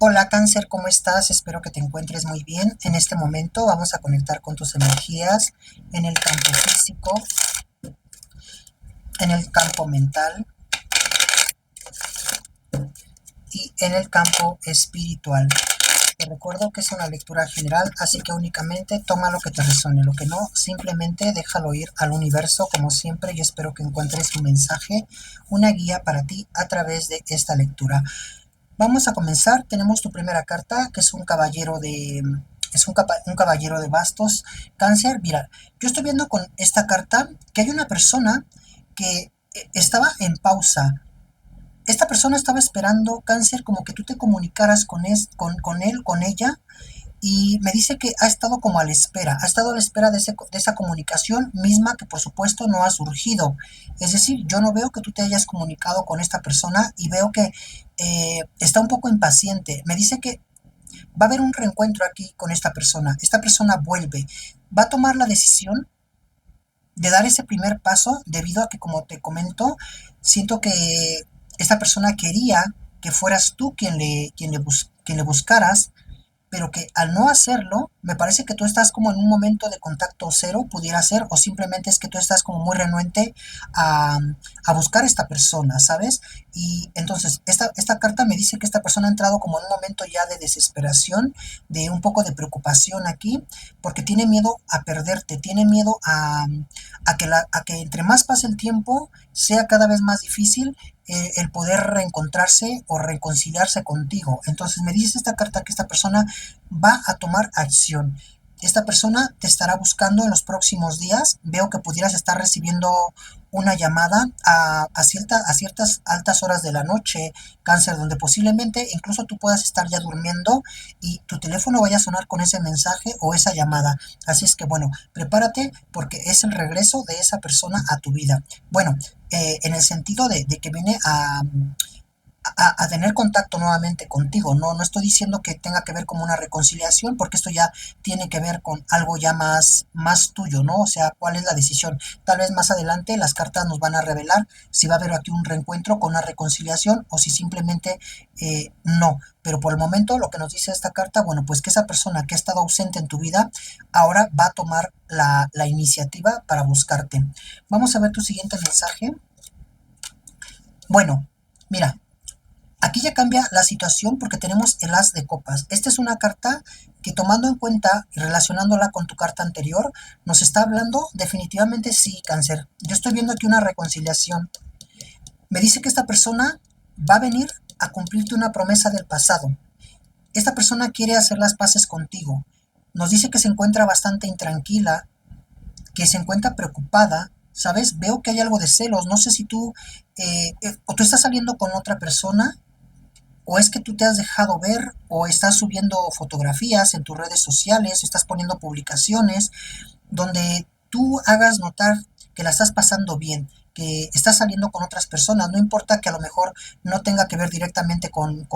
Hola Cáncer, ¿cómo estás? Espero que te encuentres muy bien. En este momento vamos a conectar con tus energías en el campo físico, en el campo mental y en el campo espiritual. Te recuerdo que es una lectura general, así que únicamente toma lo que te resuene, lo que no, simplemente déjalo ir al universo como siempre y espero que encuentres un mensaje, una guía para ti a través de esta lectura. Vamos a comenzar. Tenemos tu primera carta, que es un caballero de... un caballero de bastos. Cáncer, mira, yo estoy viendo con esta carta que hay una persona que estaba en pausa. Esta persona estaba esperando, Cáncer, como que tú te comunicaras con él, con ella, y me dice que ha estado como a la espera, ha estado a la espera de esa comunicación misma que por supuesto no ha surgido. Es decir, yo no veo que tú te hayas comunicado con esta persona y veo que está un poco impaciente. Me dice que va a haber un reencuentro aquí con esta persona vuelve, va a tomar la decisión de dar ese primer paso debido a que, como te comento, siento que esta persona quería que fueras tú quien le buscaras, pero que al no hacerlo, me parece que tú estás como en un momento de contacto cero, pudiera ser, o simplemente es que tú estás como muy renuente a, a buscar a esta persona, ¿sabes? Y entonces, esta carta me dice que esta persona ha entrado como en un momento ya de desesperación, de un poco de preocupación aquí, porque tiene miedo a perderte, tiene miedo a que entre más pase el tiempo, sea cada vez más difícil el poder reencontrarse o reconciliarse contigo. Entonces me dice esta carta que esta persona va a tomar acción. Esta persona te estará buscando en los próximos días. Veo que pudieras estar recibiendo una llamada a ciertas altas horas de la noche, Cáncer, donde posiblemente incluso tú puedas estar ya durmiendo y tu teléfono vaya a sonar con ese mensaje o esa llamada. Así es que bueno, prepárate porque es el regreso de esa persona a tu vida. Bueno, en el sentido de que viene a tener contacto nuevamente contigo. No, no estoy diciendo que tenga que ver como una reconciliación, porque esto ya tiene que ver con algo ya más tuyo, ¿no? O sea, cuál es la decisión. Tal vez más adelante las cartas nos van a revelar si va a haber aquí un reencuentro con una reconciliación o si simplemente no. Pero por el momento lo que nos dice esta carta, bueno, pues que esa persona que ha estado ausente en tu vida ahora va a tomar la iniciativa para buscarte. Vamos a ver tu siguiente mensaje. Bueno, mira, aquí ya cambia la situación porque tenemos el as de copas. Esta es una carta que, tomando en cuenta y relacionándola con tu carta anterior, nos está hablando definitivamente sí, Cáncer. Yo estoy viendo aquí una reconciliación. Me dice que esta persona va a venir a cumplirte una promesa del pasado. Esta persona quiere hacer las paces contigo. Nos dice que se encuentra bastante intranquila, que se encuentra preocupada, ¿sabes? Veo que hay algo de celos. No sé si tú o tú estás saliendo con otra persona, o es que tú te has dejado ver, o estás subiendo fotografías en tus redes sociales, estás poniendo publicaciones donde tú hagas notar que la estás pasando bien, que estás saliendo con otras personas, no importa que a lo mejor no tenga que ver directamente con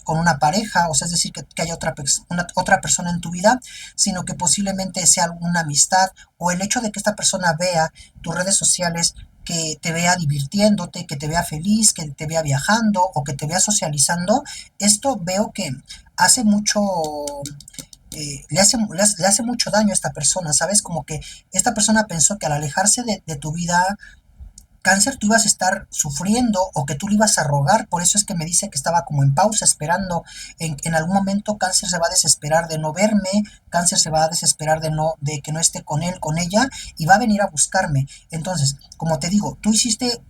una pareja, o sea, es decir, que haya otra persona en tu vida, sino que posiblemente sea alguna amistad, o el hecho de que esta persona vea tus redes sociales, que te vea divirtiéndote, que te vea feliz, que te vea viajando o que te vea socializando. Esto veo que hace mucho, le hace mucho daño a esta persona, ¿sabes? Como que esta persona pensó que al alejarse de tu vida, Cáncer, tú ibas a estar sufriendo o que tú le ibas a rogar. Por eso es que me dice que estaba como en pausa, esperando. En algún momento Cáncer se va a desesperar de no verme, Cáncer se va a desesperar de que no esté con él, con ella, y va a venir a buscarme. Entonces, como te digo, tú hiciste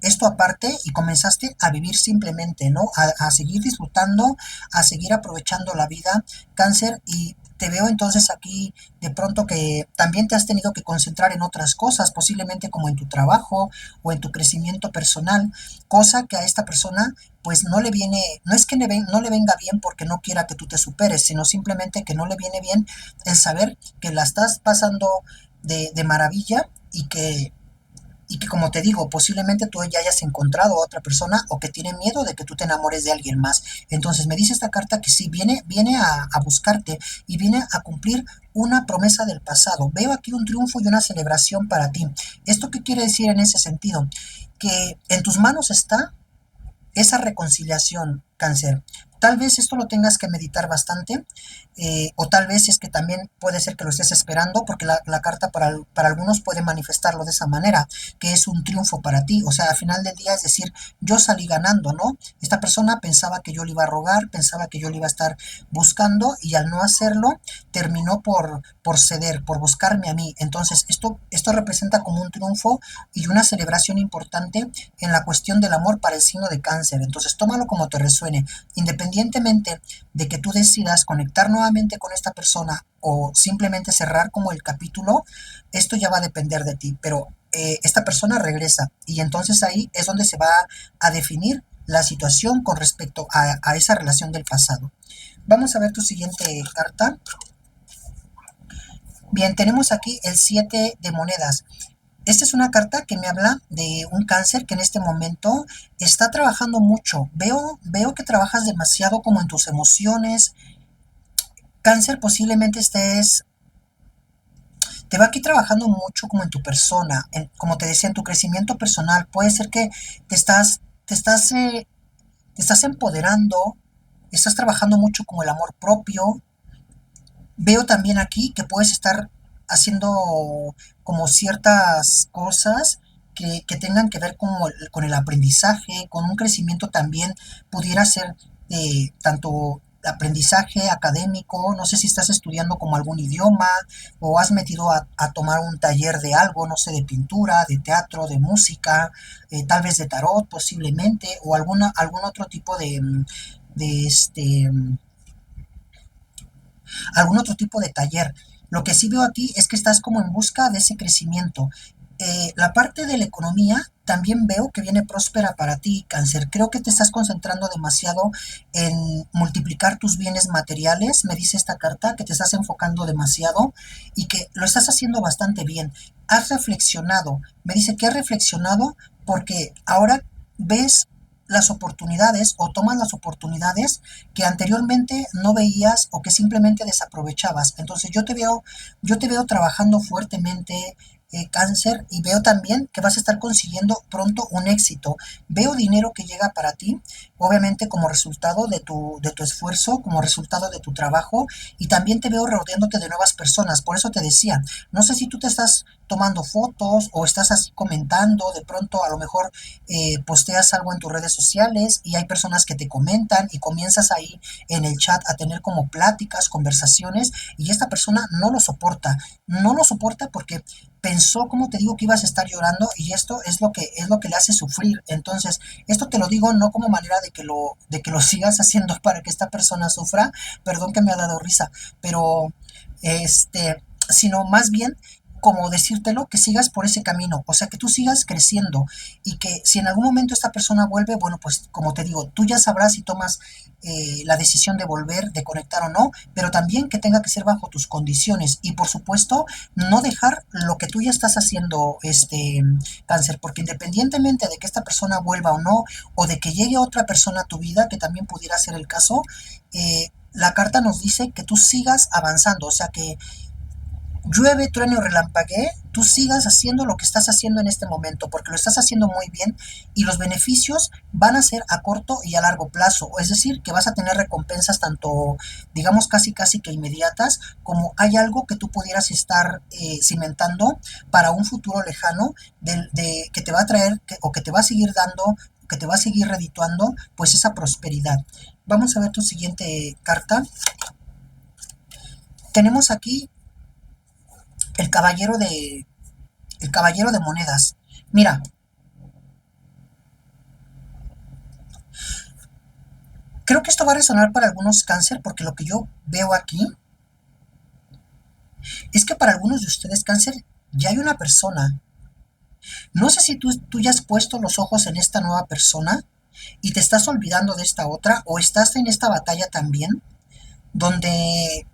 esto aparte y comenzaste a vivir simplemente, ¿no? A seguir disfrutando, a seguir aprovechando la vida, Cáncer, y te veo entonces aquí de pronto que también te has tenido que concentrar en otras cosas, posiblemente como en tu trabajo o en tu crecimiento personal, cosa que a esta persona pues no le viene, no es que no le venga bien porque no quiera que tú te superes, sino simplemente que no le viene bien el saber que la estás pasando de maravilla y que, como te digo, posiblemente tú ya hayas encontrado a otra persona o que tiene miedo de que tú te enamores de alguien más. Entonces me dice esta carta que sí, viene a buscarte y viene a cumplir una promesa del pasado. Veo aquí un triunfo y una celebración para ti. ¿Esto qué quiere decir en ese sentido? Que en tus manos está esa reconciliación, Cáncer. Tal vez esto lo tengas que meditar bastante, o tal vez es que también puede ser que lo estés esperando, porque la carta para algunos puede manifestarlo de esa manera, que es un triunfo para ti. O sea, al final del día es decir, yo salí ganando, ¿no? Esta persona pensaba que yo le iba a rogar, pensaba que yo le iba a estar buscando, y al no hacerlo, terminó por ceder, por buscarme a mí. Entonces, esto representa como un triunfo y una celebración importante en la cuestión del amor para el signo de Cáncer. Entonces, tómalo como te resuene. Independientemente de que tú decidas conectar nuevamente con esta persona o simplemente cerrar como el capítulo, esto ya va a depender de ti, pero esta persona regresa y entonces ahí es donde se va a definir la situación con respecto a esa relación del pasado. Vamos a ver tu siguiente carta. Bien, tenemos aquí el 7 de monedas. Esta es una carta que me habla de un cáncer que en este momento está trabajando mucho. Veo que trabajas demasiado como en tus emociones. Cáncer, posiblemente te va aquí trabajando mucho como en tu persona, como te decía, en tu crecimiento personal. Puede ser que te estás, te estás, eh, te estás empoderando, estás trabajando mucho como el amor propio. Veo también aquí que puedes estar haciendo como ciertas cosas que tengan que ver con el aprendizaje, con un crecimiento también, pudiera ser tanto aprendizaje académico, no sé si estás estudiando como algún idioma o has metido a tomar un taller de algo, no sé, de pintura, de teatro, de música, tal vez de tarot posiblemente, o algún otro tipo de algún otro tipo de taller. Lo que sí veo aquí es que estás como en busca de ese crecimiento. La parte de la economía también veo que viene próspera para ti, Cáncer. Creo que te estás concentrando demasiado en multiplicar tus bienes materiales. Me dice esta carta que te estás enfocando demasiado y que lo estás haciendo bastante bien. Has reflexionado. Me dice que has reflexionado porque ahora ves las oportunidades o tomas las oportunidades que anteriormente no veías o que simplemente desaprovechabas. Entonces yo te veo trabajando fuertemente, Cáncer, y veo también que vas a estar consiguiendo pronto un éxito. Veo dinero que llega para ti, obviamente como resultado de tu esfuerzo, como resultado de tu trabajo, y también te veo rodeándote de nuevas personas. Por eso te decía, no sé si tú te estás tomando fotos o estás así comentando, de pronto a lo mejor posteas algo en tus redes sociales y hay personas que te comentan y comienzas ahí en el chat a tener como pláticas, conversaciones, y esta persona no lo soporta porque pensó, como te digo, que ibas a estar llorando, y esto es lo que le hace sufrir. Entonces, esto te lo digo no como manera de que lo sigas haciendo para que esta persona sufra, perdón que me ha dado risa, pero sino más bien como decírtelo, que sigas por ese camino, o sea, que tú sigas creciendo y que si en algún momento esta persona vuelve, bueno, pues como te digo, tú ya sabrás si tomas la decisión de volver, de conectar o no, pero también que tenga que ser bajo tus condiciones y por supuesto no dejar lo que tú ya estás haciendo, Cáncer, porque independientemente de que esta persona vuelva o no, o de que llegue otra persona a tu vida, que también pudiera ser el caso, la carta nos dice que tú sigas avanzando, o sea que llueve, truene o relampaguee, tú sigas haciendo lo que estás haciendo en este momento, porque lo estás haciendo muy bien y los beneficios van a ser a corto y a largo plazo. Es decir, que vas a tener recompensas tanto, digamos, casi casi que inmediatas, como hay algo que tú pudieras estar cimentando para un futuro lejano que te va a traer o que te va a seguir dando, que te va a seguir redituando, pues esa prosperidad. Vamos a ver tu siguiente carta. Tenemos aquí el caballero de el caballero de monedas. Mira, creo que esto va a resonar para algunos, Cáncer, porque lo que yo veo aquí es que para algunos de ustedes, Cáncer, ya hay una persona. No sé si tú ya has puesto los ojos en esta nueva persona y te estás olvidando de esta otra, o estás en esta batalla también, donde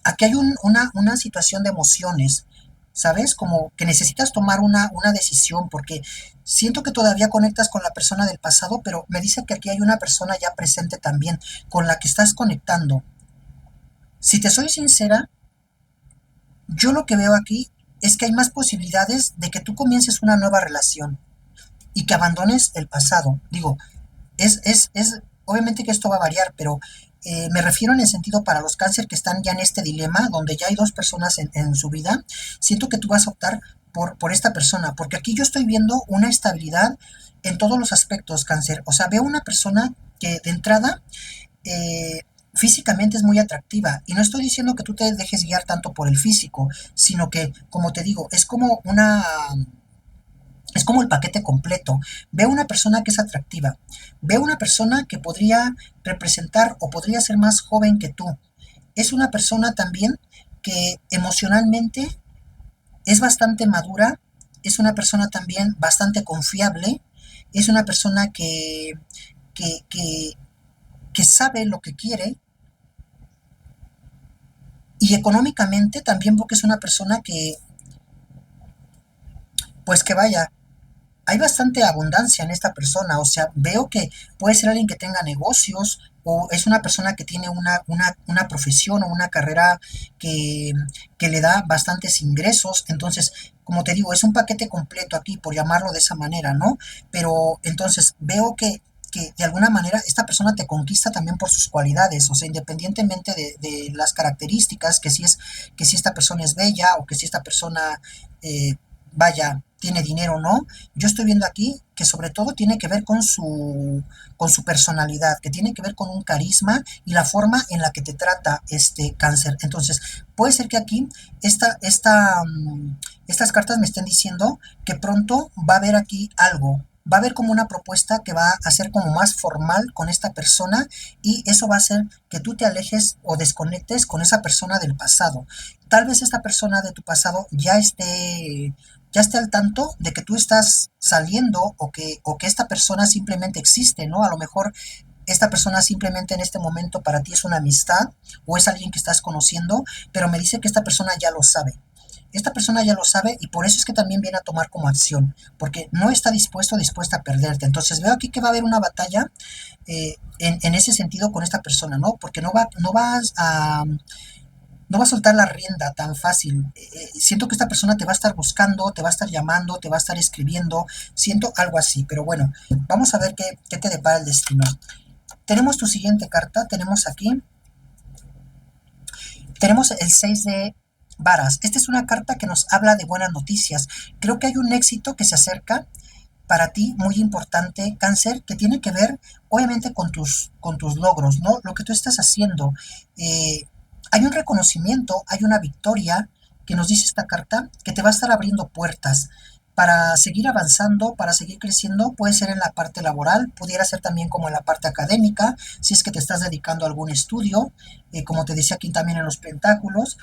aquí hay una situación de emociones, ¿sabes? Como que necesitas tomar una decisión, porque siento que todavía conectas con la persona del pasado, pero me dice que aquí hay una persona ya presente también, con la que estás conectando. Si te soy sincera, yo lo que veo aquí es que hay más posibilidades de que tú comiences una nueva relación y que abandones el pasado. Digo, es obviamente que esto va a variar, pero me refiero en el sentido para los cáncer que están ya en este dilema, donde ya hay dos personas en su vida, siento que tú vas a optar por esta persona, porque aquí yo estoy viendo una estabilidad en todos los aspectos, cáncer. O sea, veo una persona que de entrada físicamente es muy atractiva. Y no estoy diciendo que tú te dejes guiar tanto por el físico, sino que, como te digo, es como el paquete completo. Veo una persona que es atractiva. Veo una persona que podría representar o podría ser más joven que tú. Es una persona también que emocionalmente es bastante madura. Es una persona también bastante confiable. Es una persona que, que, que sabe lo que quiere. Y económicamente también porque es una persona pues que vaya, hay bastante abundancia en esta persona. O sea, veo que puede ser alguien que tenga negocios o es una persona que tiene una profesión o una carrera que, que le da bastantes ingresos. Entonces, como te digo, es un paquete completo aquí, por llamarlo de esa manera, ¿no? Pero entonces veo que de alguna manera esta persona te conquista también por sus cualidades, o sea, independientemente de las características, que si esta persona es bella o que si esta persona, vaya, tiene dinero o no, yo estoy viendo aquí que sobre todo tiene que ver con su personalidad, que tiene que ver con un carisma y la forma en la que te trata este cáncer. Entonces, puede ser que aquí estas cartas me estén diciendo que pronto va a haber aquí algo. Va a haber como una propuesta que va a ser como más formal con esta persona y eso va a hacer que tú te alejes o desconectes con esa persona del pasado. Tal vez esta persona de tu pasado ya esté al tanto de que tú estás saliendo o que esta persona simplemente existe, ¿no? A lo mejor esta persona simplemente en este momento para ti es una amistad o es alguien que estás conociendo, pero me dice que esta persona ya lo sabe. Esta persona ya lo sabe y por eso es que también viene a tomar como acción, porque no está dispuesto o dispuesta a perderte. Entonces veo aquí que va a haber una batalla en ese sentido con esta persona, ¿no? Porque no va a soltar la rienda tan fácil. Siento que esta persona te va a estar buscando, te va a estar llamando, te va a estar escribiendo. Siento algo así, pero bueno, vamos a ver qué te depara el destino. Tenemos tu siguiente carta, tenemos el 6 de varas. Esta es una carta que nos habla de buenas noticias. Creo que hay un éxito que se acerca para ti muy importante, cáncer, que tiene que ver obviamente con tus logros, ¿no? Lo que tú estás haciendo. Eh, Hay un reconocimiento, hay una victoria que nos dice esta carta que te va a estar abriendo puertas para seguir avanzando, para seguir creciendo. Puede ser en la parte laboral, pudiera ser también como en la parte académica, si es que te estás dedicando a algún estudio, como te decía aquí también en los pentáculos,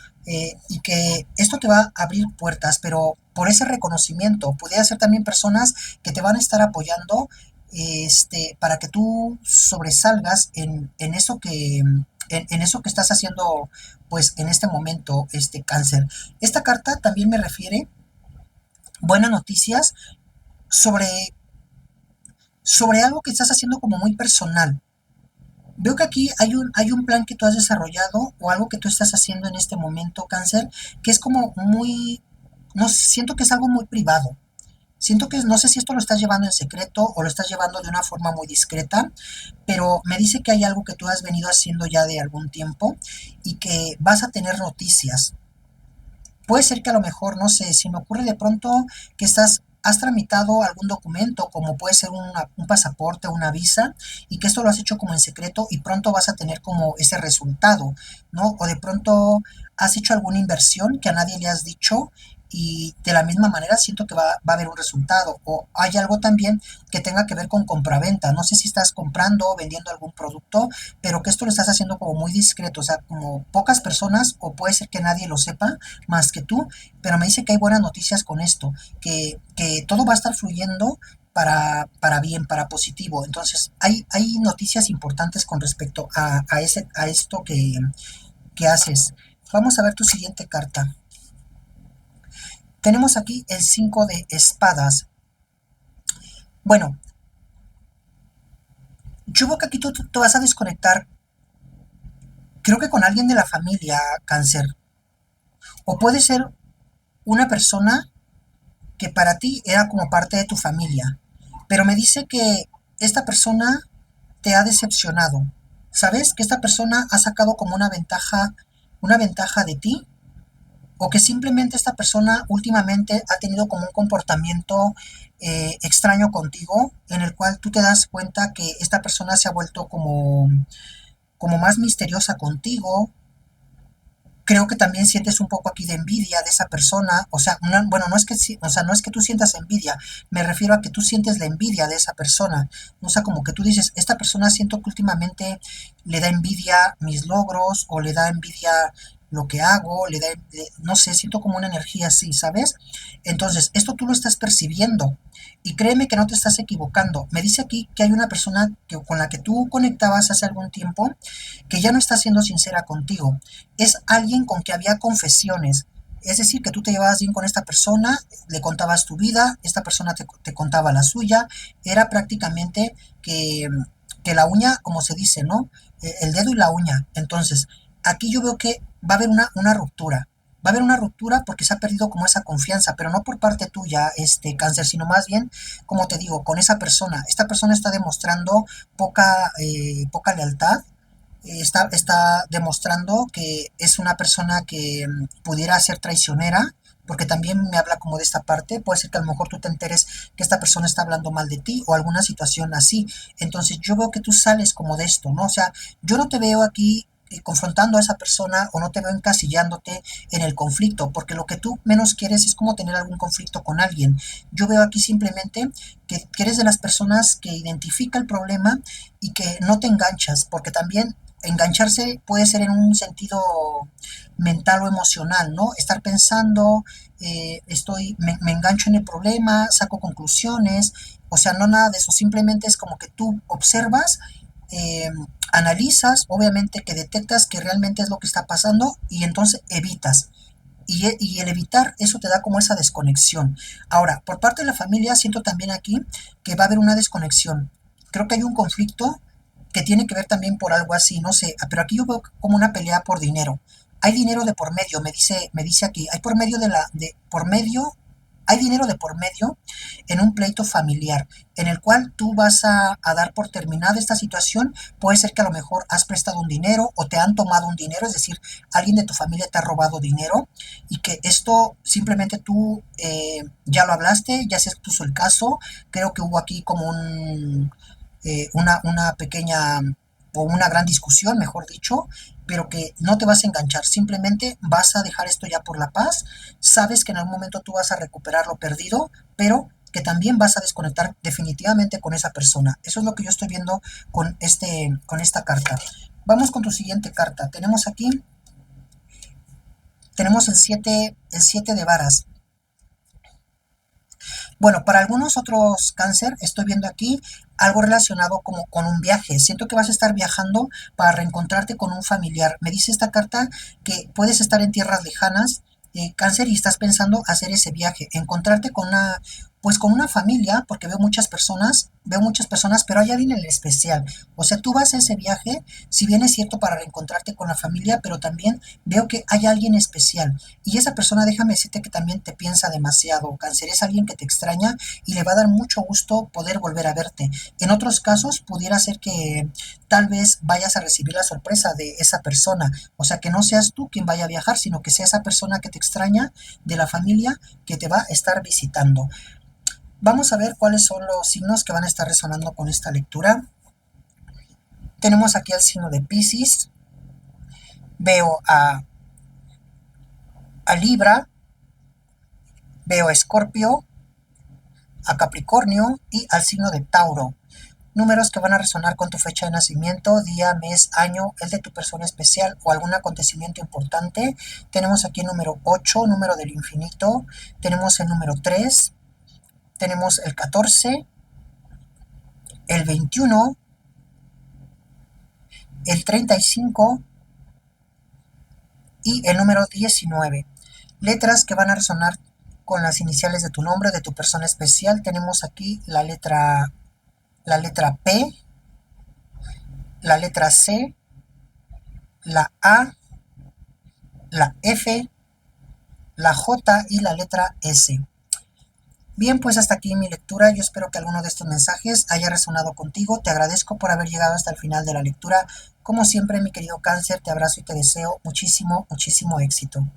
y que esto te va a abrir puertas, pero por ese reconocimiento, pudiera ser también personas que te van a estar apoyando para que tú sobresalgas en eso en eso que estás haciendo, pues en este momento, este cáncer. Esta carta también me refiere buenas noticias sobre, sobre algo que estás haciendo como muy personal. Veo que aquí hay un plan que tú has desarrollado o algo que tú estás haciendo en este momento, cáncer, que es como muy, no siento que es algo muy privado. Siento que no sé si esto lo estás llevando en secreto o lo estás llevando de una forma muy discreta, pero me dice que hay algo que tú has venido haciendo ya de algún tiempo y que vas a tener noticias. Puede ser que a lo mejor, no sé, si me ocurre de pronto que has tramitado algún documento, como puede ser un pasaporte, una visa, y que esto lo has hecho como en secreto y pronto vas a tener como ese resultado, ¿no? O de pronto has hecho alguna inversión que a nadie le has dicho y de la misma manera siento que va a haber un resultado. O hay algo también que tenga que ver con compraventa. No sé si estás comprando o vendiendo algún producto, pero que esto lo estás haciendo como muy discreto, o sea, como pocas personas, o puede ser que nadie lo sepa más que tú, pero me dice que hay buenas noticias con esto, que todo va a estar fluyendo para bien, para positivo. Entonces, hay noticias importantes con respecto a esto que haces. Vamos a ver tu siguiente carta. Tenemos aquí el 5 de espadas. Bueno, yo veo que aquí tú te vas a desconectar, creo que con alguien de la familia, cáncer. O puede ser una persona que para ti era como parte de tu familia. Pero me dice que esta persona te ha decepcionado. ¿Sabes? Que esta persona ha sacado como una ventaja de ti, o que simplemente esta persona últimamente ha tenido como un comportamiento extraño contigo, en el cual tú te das cuenta que esta persona se ha vuelto como más misteriosa contigo. Creo que también sientes un poco aquí de envidia de esa persona, o sea, bueno, no es que, o sea, no es que tú sientas envidia, me refiero a que tú sientes la envidia de esa persona, o sea, como que tú dices, esta persona siento que últimamente le da envidia mis logros, o le da envidia lo que hago, no sé, siento como una energía así, ¿sabes? Entonces, esto tú lo estás percibiendo, y créeme que no te estás equivocando. Me dice aquí que hay una persona con la que tú conectabas hace algún tiempo, que ya no está siendo sincera contigo. Es alguien con que había confesiones. Es decir, que tú te llevabas bien con esta persona, le contabas tu vida, esta persona te contaba la suya. Era prácticamente que la uña, como se dice, ¿no? El dedo y la uña. Entonces, aquí yo veo que va a haber una ruptura. Va a haber una ruptura porque se ha perdido como esa confianza, pero no por parte tuya, cáncer, sino más bien, como te digo, con esa persona. Esta persona está demostrando poca lealtad, está demostrando que es una persona que pudiera ser traicionera, porque también me habla como de esta parte. Puede ser que a lo mejor tú te enteres que esta persona está hablando mal de ti o alguna situación así. Entonces yo veo que tú sales como de esto, ¿no? O sea, yo no te veo aquí confrontando a esa persona, o no te veo encasillándote en el conflicto, porque lo que tú menos quieres es como tener algún conflicto con alguien. Yo veo aquí simplemente que eres de las personas que identifica el problema y que no te enganchas, porque también engancharse puede ser en un sentido mental o emocional, ¿no? Estar pensando, me engancho en el problema, saco conclusiones, o sea, no nada de eso, simplemente es como que tú observas, eh, analizas, obviamente que detectas que realmente es lo que está pasando, y entonces evitas. Y el evitar eso te da como esa desconexión. Ahora, por parte de la familia, siento también aquí que va a haber una desconexión. Creo que hay un conflicto que tiene que ver también por algo así, no sé, pero aquí yo veo como una pelea por dinero. Hay dinero de por medio, me dice aquí, hay por medio por medio, hay dinero de por medio en un pleito familiar, en el cual tú vas a dar por terminada esta situación. Puede ser que a lo mejor has prestado un dinero o te han tomado un dinero, es decir, alguien de tu familia te ha robado dinero, y que esto simplemente tú ya lo hablaste, ya se expuso el caso. Creo que hubo aquí como una pequeña o una gran discusión, mejor dicho, pero que no te vas a enganchar, simplemente vas a dejar esto ya por la paz. Sabes que en algún momento tú vas a recuperar lo perdido, pero que también vas a desconectar definitivamente con esa persona. Eso es lo que yo estoy viendo con esta carta. Vamos con tu siguiente carta. Tenemos el siete de varas. Bueno, para algunos otros cáncer, estoy viendo aquí algo relacionado como con un viaje. Siento que vas a estar viajando para reencontrarte con un familiar. Me dice esta carta que puedes estar en tierras lejanas, cáncer, y estás pensando hacer ese viaje, encontrarte pues con una familia, porque veo muchas personas, pero hay alguien en especial. O sea, tú vas a ese viaje, si bien es cierto, para reencontrarte con la familia, pero también veo que hay alguien especial. Y esa persona, déjame decirte que también te piensa demasiado, cáncer. Es alguien que te extraña y le va a dar mucho gusto poder volver a verte. En otros casos, pudiera ser que tal vez vayas a recibir la sorpresa de esa persona. O sea, que no seas tú quien vaya a viajar, sino que sea esa persona que te extraña de la familia que te va a estar visitando. Vamos a ver cuáles son los signos que van a estar resonando con esta lectura. Tenemos aquí al signo de Piscis, veo a Libra, veo a Escorpio, a Capricornio y al signo de Tauro. Números que van a resonar con tu fecha de nacimiento, día, mes, año, el de tu persona especial o algún acontecimiento importante. Tenemos aquí el número 8, número del infinito. Tenemos el número 3, tenemos el 14, el 21, el 35 y el número 19. Letras que van a resonar con las iniciales de tu nombre, de tu persona especial. Tenemos aquí la letra P, la letra C, la A, la F, la J y la letra S. Bien, pues hasta aquí mi lectura. Yo espero que alguno de estos mensajes haya resonado contigo. Te agradezco por haber llegado hasta el final de la lectura. Como siempre, mi querido Cáncer, te abrazo y te deseo muchísimo, muchísimo éxito.